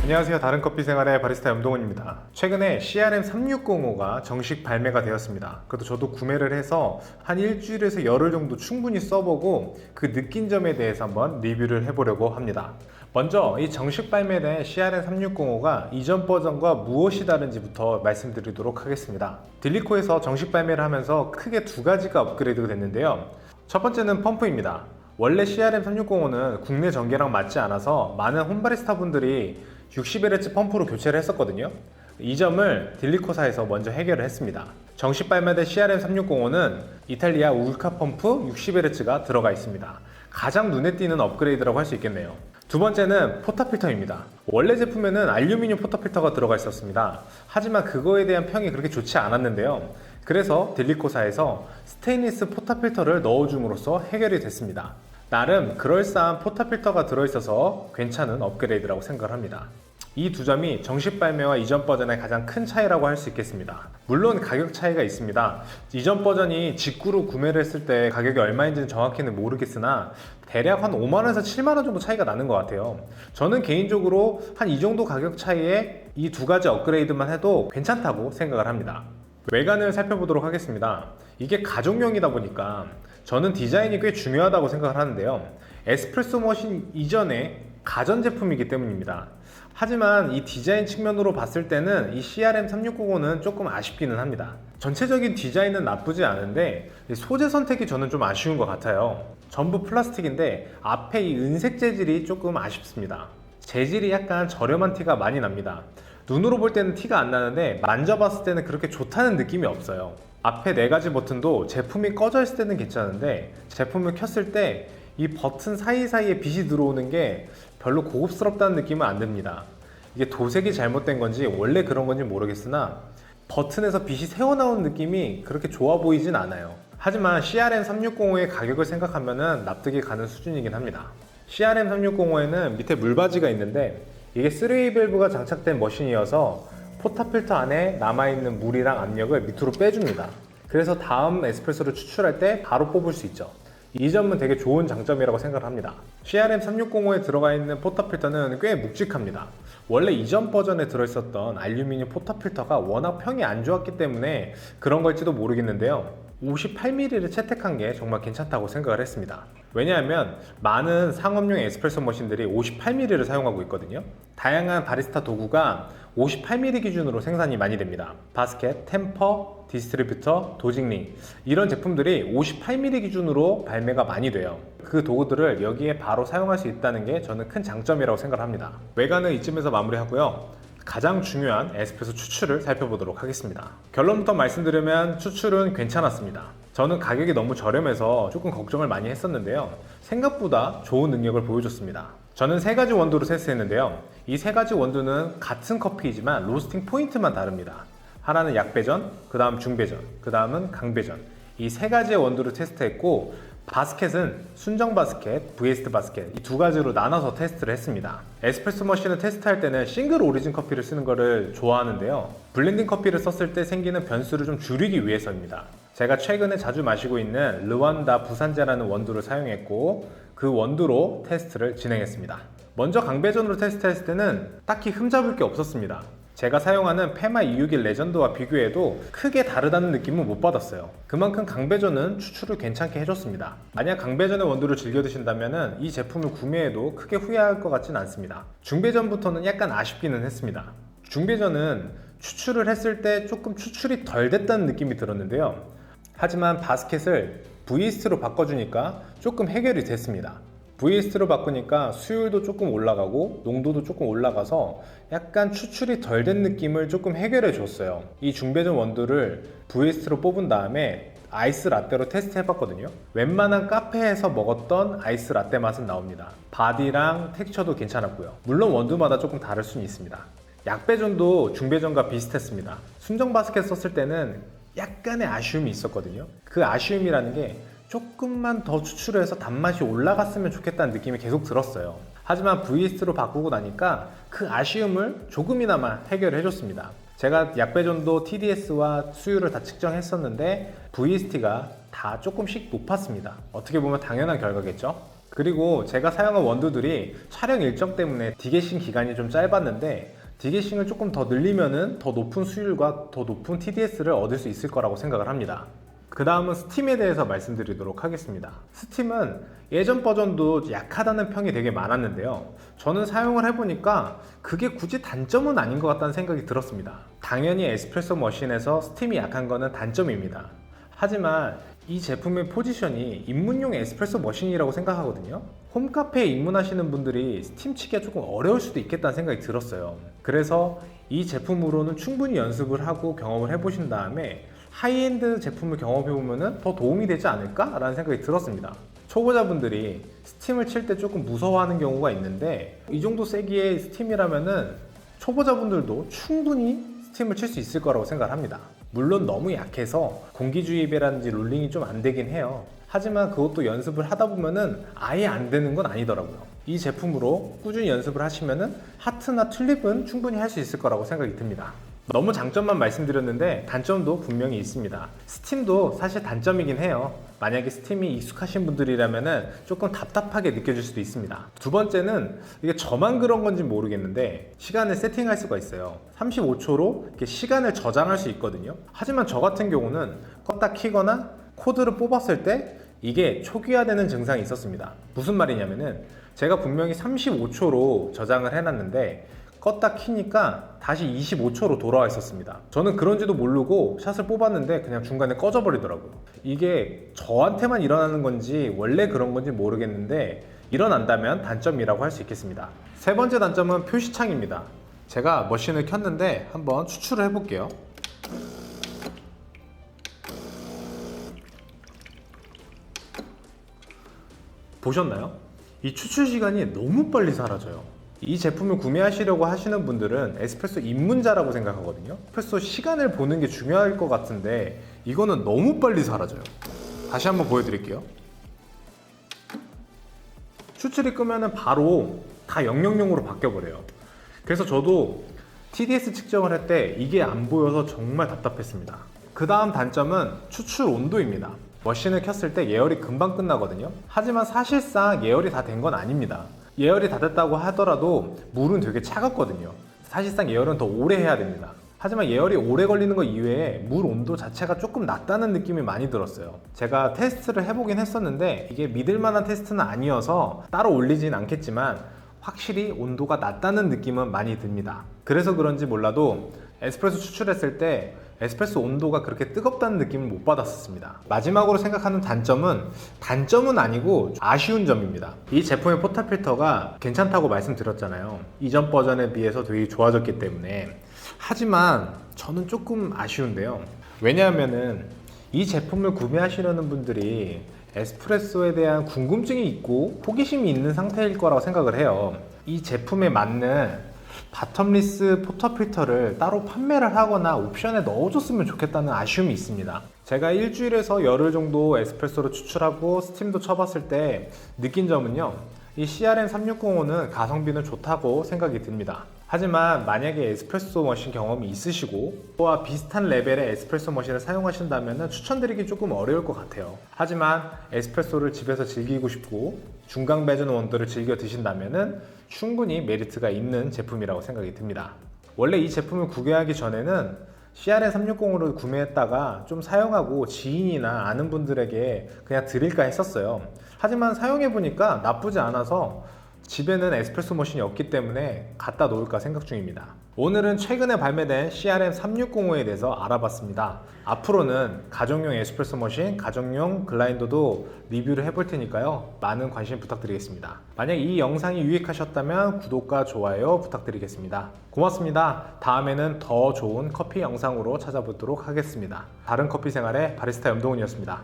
안녕하세요. 다른커피 생활의 바리스타 염동훈입니다. 최근에 CRM3605가 정식 발매가 되었습니다. 그래도 저도 구매를 해서 한 일주일에서 열흘 정도 충분히 써보고 그 느낀 점에 대해서 한번 리뷰를 해보려고 합니다. 먼저 이 정식 발매된 CRM3605가 이전 버전과 무엇이 다른지부터 말씀드리도록 하겠습니다. 딜리코에서 정식 발매를 하면서 크게 두 가지가 업그레이드가 됐는데요. 첫 번째는 펌프입니다. 원래 CRM3605는 국내 전개랑 맞지 않아서 많은 홈바리스타 분들이 60Hz 펌프로 교체를 했었거든요. 이 점을 딜리코사에서 먼저 해결을 했습니다. 정식 발매된 CRM3605는 이탈리아 울카 펌프 60Hz가 들어가 있습니다. 가장 눈에 띄는 업그레이드라고 할 수 있겠네요. 두 번째는 포탑필터입니다. 원래 제품에는 알루미늄 포탑필터가 들어가 있었습니다. 하지만 그거에 대한 평이 그렇게 좋지 않았는데요. 그래서 딜리코사에서 스테인리스 포탑필터를 넣어줌으로써 해결이 됐습니다. 나름 그럴싸한 포탑필터가 들어있어서 괜찮은 업그레이드라고 생각을 합니다. 이 두 점이 정식 발매와 이전 버전의 가장 큰 차이라고 할 수 있겠습니다. 물론 가격 차이가 있습니다. 이전 버전이 직구로 구매를 했을 때 가격이 얼마인지는 정확히는 모르겠으나 대략 한 5만원에서 7만원 정도 차이가 나는 것 같아요. 저는 개인적으로 한 이 정도 가격 차이에 이 두 가지 업그레이드만 해도 괜찮다고 생각을 합니다. 외관을 살펴보도록 하겠습니다. 이게 가족용이다 보니까 저는 디자인이 꽤 중요하다고 생각을 하는데요. 에스프레소 머신 이전의 가전제품이기 때문입니다. 하지만 이 디자인 측면으로 봤을 때는 이 CRM3605는 조금 아쉽기는 합니다. 전체적인 디자인은 나쁘지 않은데 소재 선택이 저는 좀 아쉬운 것 같아요. 전부 플라스틱인데 앞에 이 은색 재질이 조금 아쉽습니다. 재질이 약간 저렴한 티가 많이 납니다. 눈으로 볼 때는 티가 안 나는데 만져봤을 때는 그렇게 좋다는 느낌이 없어요. 앞에 4가지 버튼도 제품이 꺼져 있을 때는 괜찮은데 제품을 켰을 때 이 버튼 사이사이에 빛이 들어오는 게 별로 고급스럽다는 느낌은 안 듭니다. 이게 도색이 잘못된 건지 원래 그런 건지 모르겠으나 버튼에서 빛이 새어나오는 느낌이 그렇게 좋아 보이진 않아요. 하지만 CRM3605의 가격을 생각하면 납득이 가는 수준이긴 합니다. CRM3605에는 밑에 물바지가 있는데 이게 3웨이 밸브가 장착된 머신이어서 포탑필터 안에 남아있는 물이랑 압력을 밑으로 빼줍니다. 그래서 다음 에스프레소를 추출할 때 바로 뽑을 수 있죠. 이 점은 되게 좋은 장점이라고 생각을 합니다. CRM3605에 들어가 있는 포탑필터는 꽤 묵직합니다. 원래 이전 버전에 들어있었던 알루미늄 포탑필터가 워낙 평이 안 좋았기 때문에 그런 걸지도 모르겠는데요. 58mm를 채택한 게 정말 괜찮다고 생각을 했습니다. 왜냐하면 많은 상업용 에스프레소 머신들이 58mm를 사용하고 있거든요. 다양한 바리스타 도구가 58mm 기준으로 생산이 많이 됩니다. 바스켓, 템퍼, 디스트리뷰터, 도직링 이런 제품들이 58mm 기준으로 발매가 많이 돼요. 그 도구들을 여기에 바로 사용할 수 있다는 게 저는 큰 장점이라고 생각을 합니다. 외관은 이쯤에서 마무리하고요. 가장 중요한 에스프레소 추출을 살펴보도록 하겠습니다. 결론부터 말씀드리면 추출은 괜찮았습니다. 저는 가격이 너무 저렴해서 조금 걱정을 많이 했었는데요. 생각보다 좋은 능력을 보여줬습니다. 저는 3가지 원두로 테스트했는데요. 이 3가지 원두는 같은 커피이지만 로스팅 포인트만 다릅니다. 하나는 약배전, 그 다음 중배전, 그 다음은 강배전. 이 3가지의 원두를 테스트했고 바스켓은 순정 바스켓, 브이에스트 바스켓 이 2가지로 나눠서 테스트를 했습니다. 에스프레소 머신을 테스트할 때는 싱글 오리진 커피를 쓰는 거를 좋아하는데요. 블렌딩 커피를 썼을 때 생기는 변수를 좀 줄이기 위해서입니다. 제가 최근에 자주 마시고 있는 르완다 부산제라는 원두를 사용했고 그 원두로 테스트를 진행했습니다. 먼저 강배전으로 테스트했을 때는 딱히 흠잡을 게 없었습니다. 제가 사용하는 페마 261 레전드와 비교해도 크게 다르다는 느낌은 못 받았어요. 그만큼 강배전은 추출을 괜찮게 해줬습니다. 만약 강배전의 원두를 즐겨 드신다면 이 제품을 구매해도 크게 후회할 것 같진 않습니다. 중배전부터는 약간 아쉽기는 했습니다. 중배전은 추출을 했을 때 조금 추출이 덜 됐다는 느낌이 들었는데요. 하지만 바스켓을 VST로 바꿔주니까 조금 해결이 됐습니다. VST로 바꾸니까 수율도 조금 올라가고 농도도 조금 올라가서 약간 추출이 덜 된 느낌을 조금 해결해 줬어요. 이 중배전 원두를 VST로 뽑은 다음에 아이스 라떼로 테스트 해봤거든요. 웬만한 카페에서 먹었던 아이스 라떼 맛은 나옵니다. 바디랑 텍스처도 괜찮았고요. 물론 원두마다 조금 다를 수는 있습니다. 약배전도 중배전과 비슷했습니다. 순정 바스켓 썼을 때는 약간의 아쉬움이 있었거든요. 그 아쉬움이라는 게 조금만 더 추출해서 단맛이 올라갔으면 좋겠다는 느낌이 계속 들었어요. 하지만 VST로 바꾸고 나니까 그 아쉬움을 조금이나마 해결해 줬습니다. 제가 약배전도 TDS와 수율을 다 측정했었는데 VST가 다 조금씩 높았습니다. 어떻게 보면 당연한 결과겠죠? 그리고 제가 사용한 원두들이 촬영 일정 때문에 디게싱 기간이 좀 짧았는데 디게싱을 조금 더 늘리면은 더 높은 수율과 더 높은 TDS를 얻을 수 있을 거라고 생각을 합니다. 그 다음은 스팀에 대해서 말씀드리도록 하겠습니다. 스팀은 예전 버전도 약하다는 평이 되게 많았는데요. 저는 사용을 해보니까 그게 굳이 단점은 아닌 것 같다는 생각이 들었습니다. 당연히 에스프레소 머신에서 스팀이 약한 거는 단점입니다. 하지만 이 제품의 포지션이 입문용 에스프레소 머신이라고 생각하거든요. 홈카페에 입문하시는 분들이 스팀 치기가 조금 어려울 수도 있겠다는 생각이 들었어요. 그래서 이 제품으로는 충분히 연습을 하고 경험을 해보신 다음에 하이엔드 제품을 경험해보면 더 도움이 되지 않을까? 라는 생각이 들었습니다. 초보자분들이 스팀을 칠 때 조금 무서워하는 경우가 있는데 이 정도 세기의 스팀이라면은 초보자분들도 충분히 스팀을 칠 수 있을 거라고 생각합니다. 물론 너무 약해서 공기 주입이라든지 롤링이 좀 안 되긴 해요. 하지만 그것도 연습을 하다 보면은 아예 안 되는 건 아니더라고요. 이 제품으로 꾸준히 연습을 하시면은 하트나 튤립은 충분히 할 수 있을 거라고 생각이 듭니다. 너무 장점만 말씀드렸는데 단점도 분명히 있습니다. 스팀도 사실 단점이긴 해요. 만약에 스팀이 익숙하신 분들이라면 조금 답답하게 느껴질 수도 있습니다. 두 번째는 이게 저만 그런 건지 모르겠는데 시간을 세팅할 수가 있어요. 35초로 이렇게 시간을 저장할 수 있거든요. 하지만 저 같은 경우는 껐다 키거나 코드를 뽑았을 때 이게 초기화되는 증상이 있었습니다. 무슨 말이냐면은 제가 분명히 35초로 저장을 해놨는데 껐다 키니까 다시 25초로 돌아와 있었습니다. 저는 그런지도 모르고 샷을 뽑았는데 그냥 중간에 꺼져 버리더라고요. 이게 저한테만 일어나는 건지 원래 그런 건지 모르겠는데 일어난다면 단점이라고 할 수 있겠습니다. 세 번째 단점은 표시창입니다. 제가 머신을 켰는데 한번 추출을 해볼게요. 보셨나요? 이 추출 시간이 너무 빨리 사라져요. 이 제품을 구매하시려고 하시는 분들은 에스프레소 입문자라고 생각하거든요. 에스프레소 시간을 보는 게 중요할 것 같은데 이거는 너무 빨리 사라져요. 다시 한번 보여드릴게요. 추출이 끄면은 바로 다 000으로 바뀌어버려요. 그래서 저도 TDS 측정을 할 때 이게 안 보여서 정말 답답했습니다. 그 다음 단점은 추출 온도입니다. 머신을 켰을 때 예열이 금방 끝나거든요. 하지만 사실상 예열이 다 된 건 아닙니다. 예열이 다 됐다고 하더라도 물은 되게 차갑거든요. 사실상 예열은 더 오래 해야 됩니다. 하지만 예열이 오래 걸리는 것 이외에 물 온도 자체가 조금 낮다는 느낌이 많이 들었어요. 제가 테스트를 해보긴 했었는데 이게 믿을만한 테스트는 아니어서 따로 올리진 않겠지만 확실히 온도가 낮다는 느낌은 많이 듭니다. 그래서 그런지 몰라도 에스프레소 추출했을 때 에스프레소 온도가 그렇게 뜨겁다는 느낌을 못 받았었습니다. 마지막으로 생각하는 단점은 아니고 아쉬운 점입니다. 이 제품의 포탑 필터가 괜찮다고 말씀드렸잖아요. 이전 버전에 비해서 되게 좋아졌기 때문에. 하지만 저는 조금 아쉬운데요. 왜냐하면은 이 제품을 구매하시려는 분들이 에스프레소에 대한 궁금증이 있고 호기심이 있는 상태일 거라고 생각을 해요. 이 제품에 맞는 바텀리스 포터 필터를 따로 판매를 하거나 옵션에 넣어줬으면 좋겠다는 아쉬움이 있습니다. 제가 일주일에서 열흘 정도 에스프레소를 추출하고 스팀도 쳐봤을 때 느낀 점은요, 이 CRM360호는 가성비는 좋다고 생각이 듭니다. 하지만 만약에 에스프레소 머신 경험이 있으시고 또와 비슷한 레벨의 에스프레소 머신을 사용하신다면 추천드리기 조금 어려울 것 같아요. 하지만 에스프레소를 집에서 즐기고 싶고 중강 배전 원두를 즐겨 드신다면 충분히 메리트가 있는 제품이라고 생각이 듭니다. 원래 이 제품을 구매하기 전에는 CRM360을 구매했다가 좀 사용하고 지인이나 아는 분들에게 그냥 드릴까 했었어요. 하지만 사용해보니까 나쁘지 않아서 집에는 에스프레소 머신이 없기 때문에 갖다 놓을까 생각 중입니다. 오늘은 최근에 발매된 CRM360호에 대해서 알아봤습니다. 앞으로는 가정용 에스프레소 머신, 가정용 글라인더도 리뷰를 해볼 테니까요. 많은 관심 부탁드리겠습니다. 만약 이 영상이 유익하셨다면 구독과 좋아요 부탁드리겠습니다. 고맙습니다. 다음에는 더 좋은 커피 영상으로 찾아보도록 하겠습니다. 다른 커피 생활의 바리스타 염동훈이었습니다.